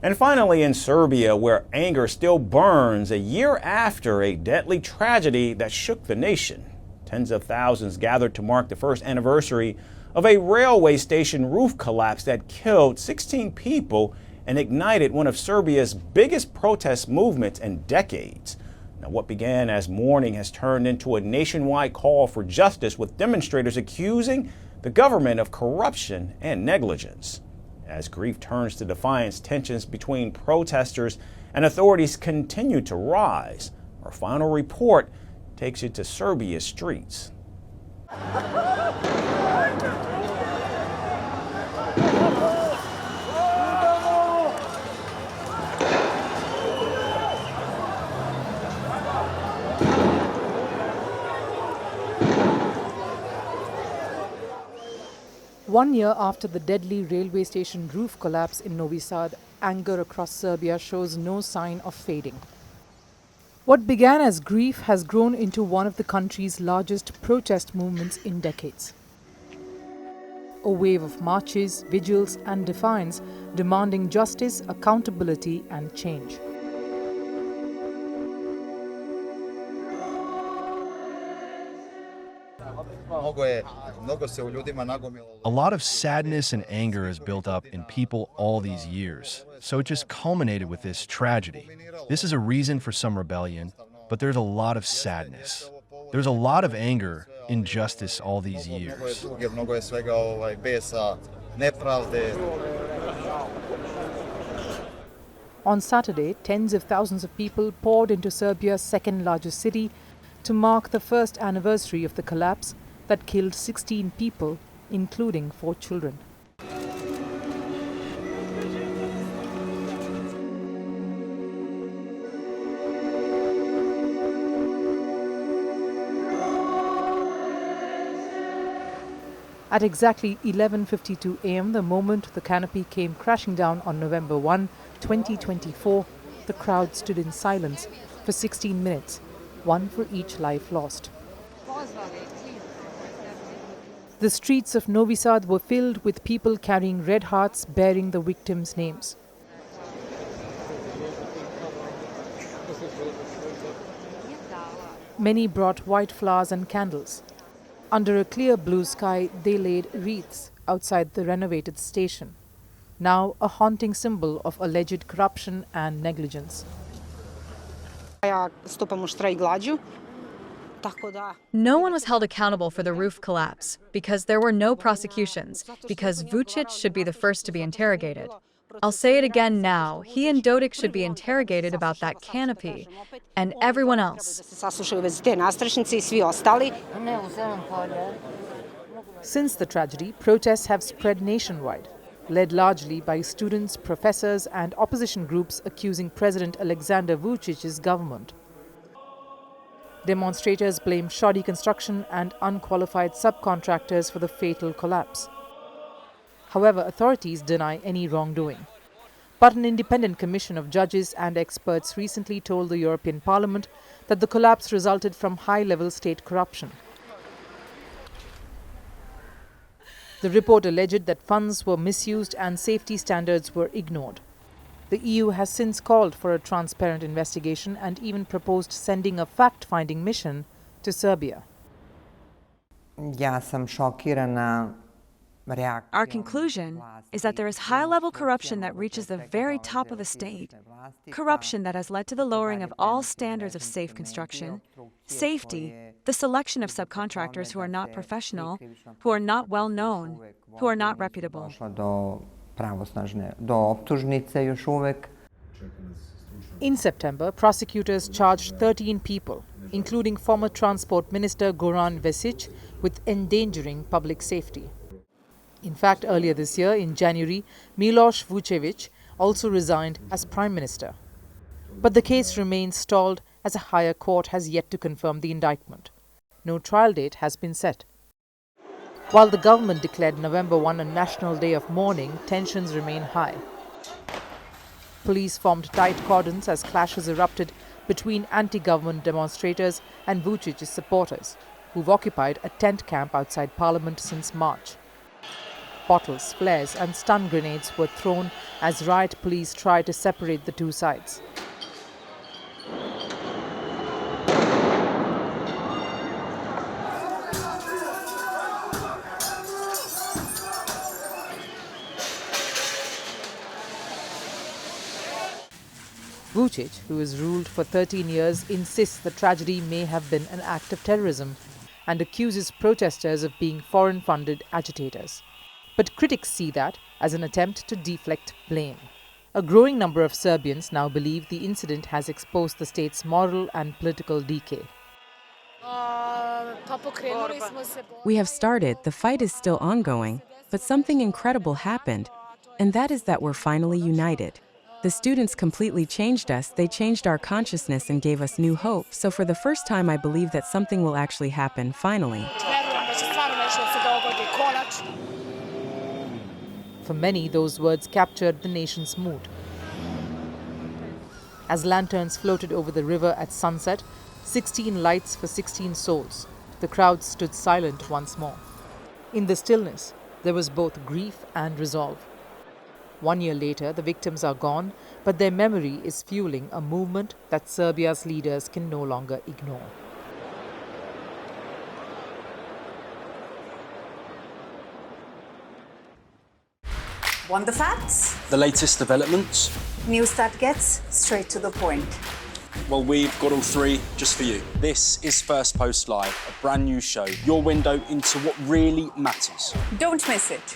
And finally, in Serbia, where anger still burns a year after a deadly tragedy that shook the nation. Tens of thousands gathered to mark the first anniversary of a railway station roof collapse that killed 16 people and ignited one of Serbia's biggest protest movements in decades. Now, what began as mourning has turned into a nationwide call for justice, with demonstrators accusing the government of corruption and negligence. As grief turns to defiance, tensions between protesters and authorities continue to rise. Our final report takes you to Serbia's streets. 1 year after the deadly railway station roof collapse in Novi Sad, anger across Serbia shows no sign of fading. What began as grief has grown into one of the country's largest protest movements in decades. A wave of marches, vigils, and defiance demanding justice, accountability, and change. A lot of sadness and anger has built up in people all these years, so it just culminated with this tragedy. This is a reason for some rebellion, but there's a lot of sadness. There's a lot of anger, injustice all these years. On Saturday, tens of thousands of people poured into Serbia's second largest city to mark the first anniversary of the collapse that killed 16 people, including 4 children. At exactly 11:52 a.m., the moment the canopy came crashing down on November 1, 2024, the crowd stood in silence for 16 minutes, one for each life lost. The streets of Novi Sad were filled with people carrying red hearts bearing the victims' names. Many brought white flowers and candles. Under a clear blue sky, they laid wreaths outside the renovated station, now a haunting symbol of alleged corruption and negligence. No one was held accountable for the roof collapse because there were no prosecutions, because Vucic should be the first to be interrogated. I'll say it again now, he and Dodik should be interrogated about that canopy and everyone else. Since the tragedy, protests have spread nationwide, led largely by students, professors, and opposition groups accusing President Aleksandar Vucic's government. Demonstrators blame shoddy construction and unqualified subcontractors for the fatal collapse. However, authorities deny any wrongdoing. But an independent commission of judges and experts recently told the European Parliament that the collapse resulted from high-level state corruption. The report alleged that funds were misused and safety standards were ignored. The EU has since called for a transparent investigation and even proposed sending a fact-finding mission to Serbia. Our conclusion is that there is high-level corruption that reaches the very top of the state. Corruption that has led to the lowering of all standards of safe construction, safety, the selection of subcontractors who are not professional, who are not well-known, who are not reputable. In September, prosecutors charged 13 people, including former Transport Minister Goran Vesic, with endangering public safety. In fact, earlier this year, in January, Miloš Vučević also resigned as Prime Minister. But the case remains stalled as a higher court has yet to confirm the indictment. No trial date has been set. While the government declared November 1 a national day of mourning, tensions remain high. Police formed tight cordons as clashes erupted between anti-government demonstrators and Vucic's supporters, who've occupied a tent camp outside Parliament since March. bottles, flares and stun grenades were thrown as riot police tried to separate the two sides. Vucic, who has ruled for 13 years, insists the tragedy may have been an act of terrorism and accuses protesters of being foreign-funded agitators. But critics see that as an attempt to deflect blame. A growing number of Serbians now believe the incident has exposed the state's moral and political decay. We have started, the fight is still ongoing, but something incredible happened, and that is that we're finally united. The students completely changed us, they changed our consciousness and gave us new hope, so for the first time I believe that something will actually happen, finally. For many, those words captured the nation's mood. As lanterns floated over the river at sunset, 16 lights for 16 souls, the crowd stood silent once more. In the stillness, there was both grief and resolve. 1 year later, the victims are gone, but their memory is fueling a movement that Serbia's leaders can no longer ignore. Want the facts? The latest developments? News that gets straight to the point. Well, we've got all three just for you. This is Firstpost Live, a brand new show, your window into what really matters. Don't miss it.